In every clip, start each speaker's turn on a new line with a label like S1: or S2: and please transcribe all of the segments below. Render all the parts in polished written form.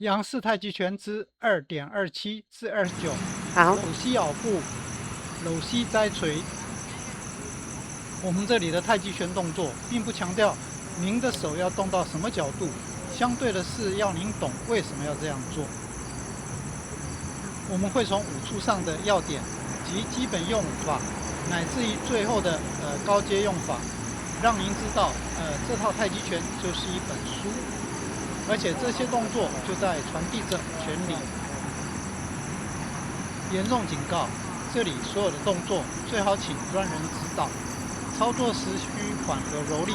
S1: 楊氏太極拳之2.27至29。
S2: 好，
S1: 搂膝咬步，搂膝摘捶。我们这裡的太極拳動作，並不強調您的手要動到什麼角度，相對的是要您懂為什麼要這樣做。我們會從武術上的要點及基本用法，乃至於最後的高階用法，讓您知道，這套太極拳就是一本書，而且這些動作就在傳遞着拳理。嚴重警告，這裡所有的動作最好請專人指導，操作時需緩和柔力，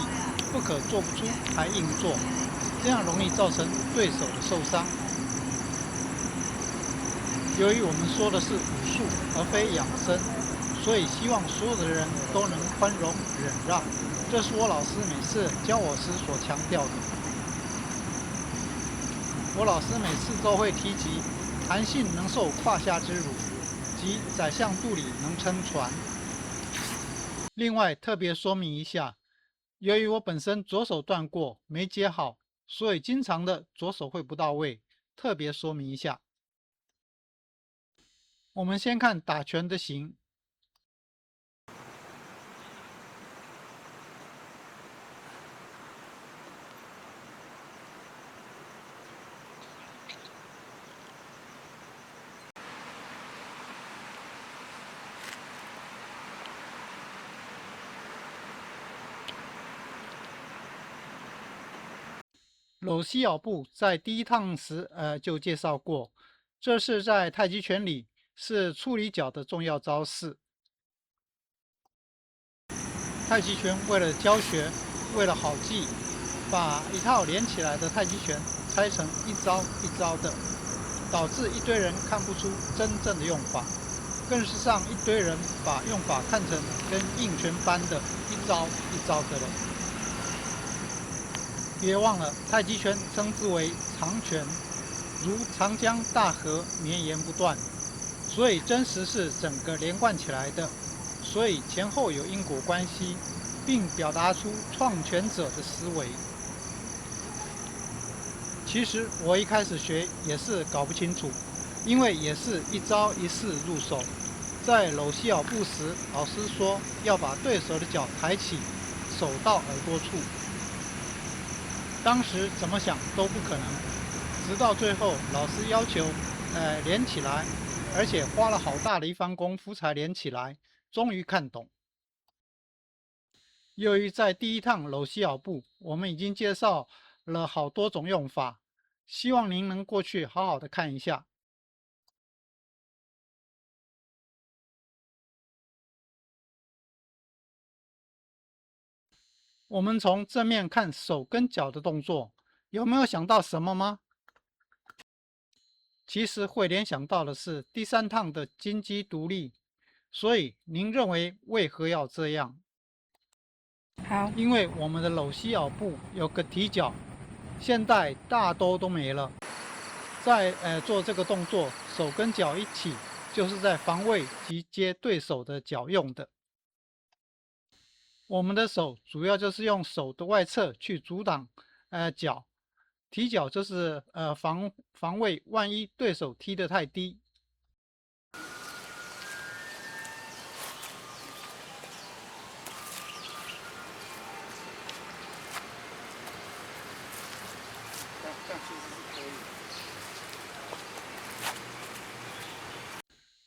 S1: 不可做不出還硬做，這樣容易造成對手的受傷。由於我們說的是武術而非養生，所以希望所有的人都能寬容忍讓，這是我老師每次教我時所強調的。我老師每次都會提及彈性能受胯下之辱，及宰相肚裡能撐船。另外特別說明一下，由於我本身左手斷過沒接好，所以經常的左手會不到位，特別說明一下。我們先看打拳的形。搂膝咬步在第一趟時就介紹過，這是在太極拳裡是處理腳的重要招式。太極拳為了教學，為了好記，把一套連起來的太極拳拆成一招一招的，導致一堆人看不出真正的用法，更是讓一堆人把用法看成跟硬拳般的一招一招的了。別忘了，太極拳稱之為長拳，如長江大河綿延不斷，所以真實是整個連貫起來的，所以前後有因果關係，並表達出創拳者的思維。其實我一開始學也是搞不清楚，因為也是一招一式入手，在搂膝咬步時，老師說要把對手的腳抬起，手到耳朵處。當時怎麼想都不可能，直到最後老師要求，連起來，而且花了好大的一番功夫才連起來，終於看懂。由於在第一趟搂膝咬步，我們已經介紹了好多種用法，希望您能過去好好的看一下。我們從正面看手跟腳的動作，有沒有想到什麼嗎？其實會聯想到的是第三趟的金雞獨立，所以您認為為何要這樣？
S2: 好，
S1: 因為我們的搂膝咬步有個提腳，現代大多都沒了。在做這個動作，手跟腳一起，就是在防衛及接對手的腳用的。我們的手主要就是用手的外側去阻擋腳，提腳就是防衛，萬一對手踢得太低。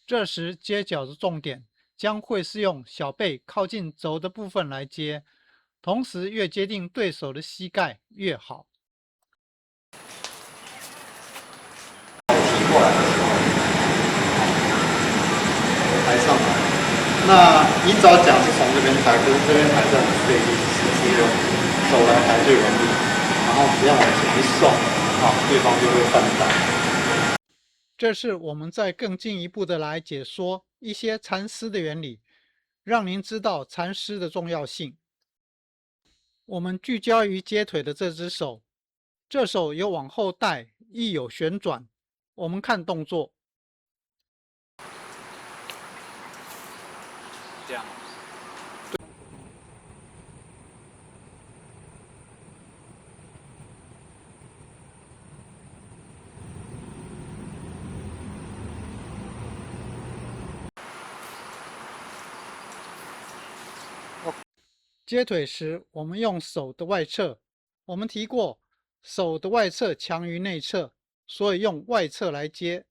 S1: 這時接腳的重點將會是用小背靠近肘的部分來接，同時越接近對手的膝蓋越好。
S3: 抬上來，那你只要腳是從這邊抬，跟這邊抬，這樣可以持續用手來抬最容易，然後只要往前一送，對方就會翻倒。
S1: 這是我們再更進一步的來解說一些纏絲的原理，讓您知道纏絲的重要性。我們聚焦於接腿的這隻手，這手有往後帶，亦有旋轉。我們看動作，
S3: 這樣。
S1: 接腿時，我們用手的外側。我們提過，手的外側強於內側，所以用外側來接。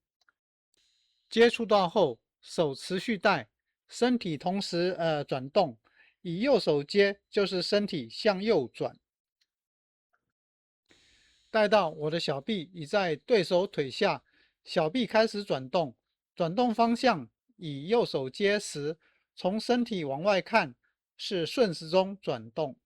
S1: 接觸到後，手持續帶，身體同時轉動。以右手接，就是身體向右轉。帶到我的小臂已在對手腿下，小臂開始轉動。轉動方向以右手接時，從身體往外看是順時鐘轉動。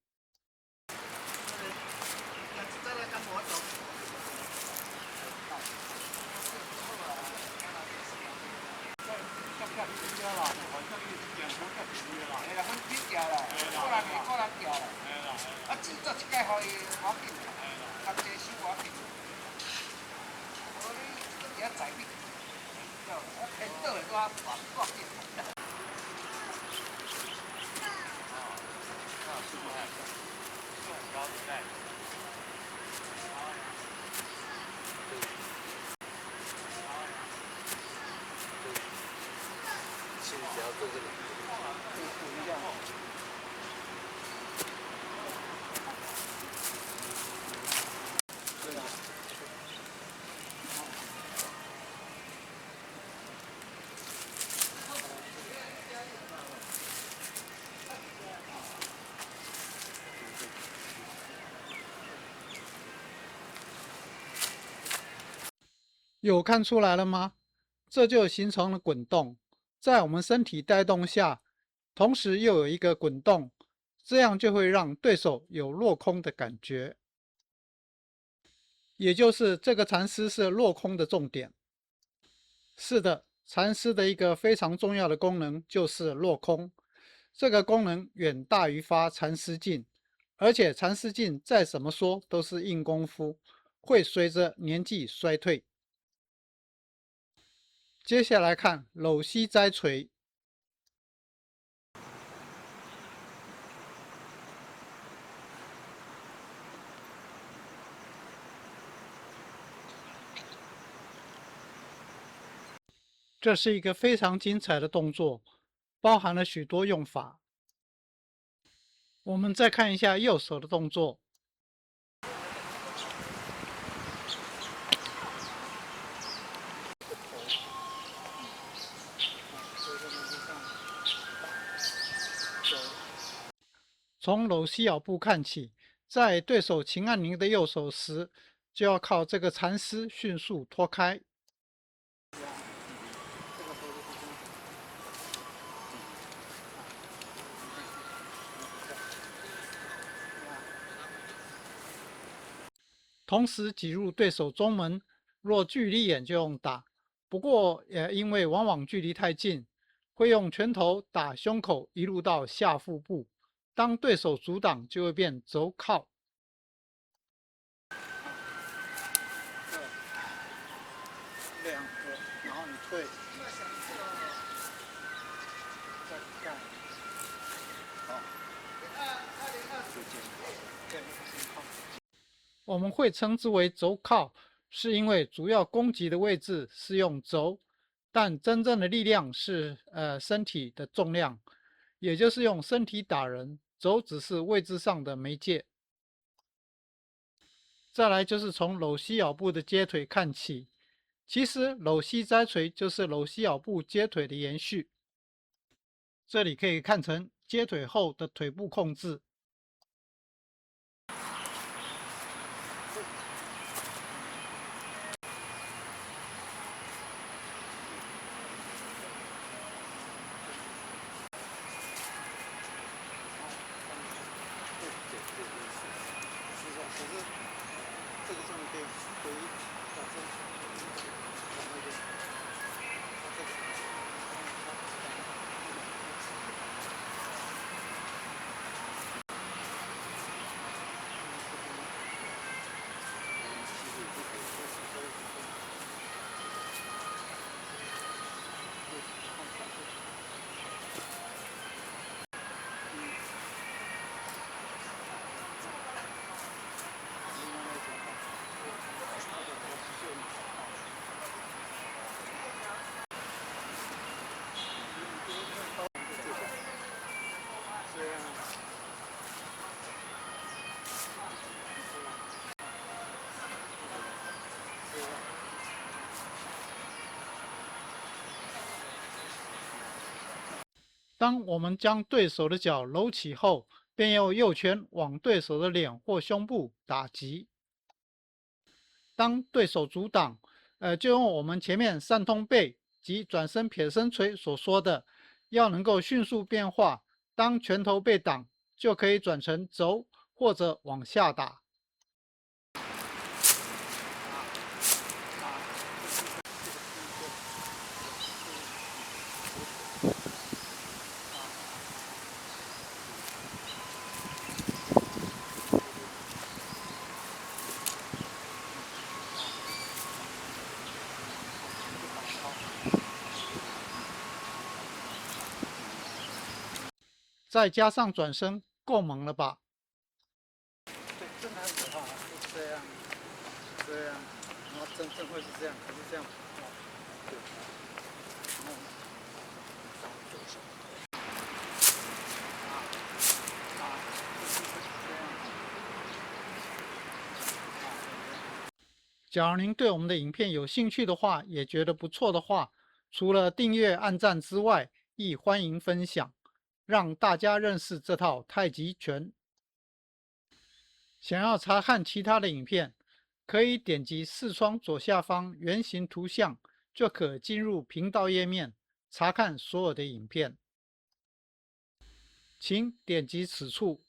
S4: 只要做这个，不一样。
S1: 有看出来了嗎？這就形成了滾動。在我們身體帶動下，同時又有一個滾動，這樣就會讓對手有落空的感覺。也就是這個禪師是落空的重點。是的，禪師的一個非常重要的功能就是落空。這個功能遠大於發禪師勁，而且禪師勁再怎麼說都是硬功夫，會隨着年紀衰退。接下來看摟膝齋捶。這是一個非常精彩的動作，包含了許多用法。我們再看一下右手的動作。從摟膝咬步看起，在對手擒按您的右手時，就要靠這個禪師迅速脫開。同時擠入對手中門，若距離遠就用打，不過也因為往往距離太近，會用拳頭打胸口一路到下腹部。當對手阻擋，就會變肘靠。兩個，然後你退，再蓋，好，我們會稱之為肘靠，是因為主要攻擊的位置是用肘，但真正的力量是身體的重量，也就是用身體打人。肘只是位置上的媒介。再來就是從摟膝咬步的接腿看起，其實摟膝齋捶就是摟膝咬步接腿的延續。這裡可以看成接腿後的腿部控制。當我們將對手的腳摟起後，便用右拳往對手的臉或胸部打擊。當對手阻擋，就用我們前面三通背及轉身撇身捶所說的，要能夠迅速變化。當拳頭被擋，就可以轉成肘或者往下打。再加上轉身，夠猛了吧？
S3: 对，正常的話是這樣，這樣，然後真正會是這樣，可是這樣，對，然後上左手，
S1: 假如您對我們的影片有興趣的話，也覺得不錯的話，除了訂閱、按讚之外，亦歡迎分享，讓大家認識這套太極拳。想要查看其他的影片，可以點擊視窗左下方圓形圖像，就可進入頻道頁面，查看所有的影片。請點擊此處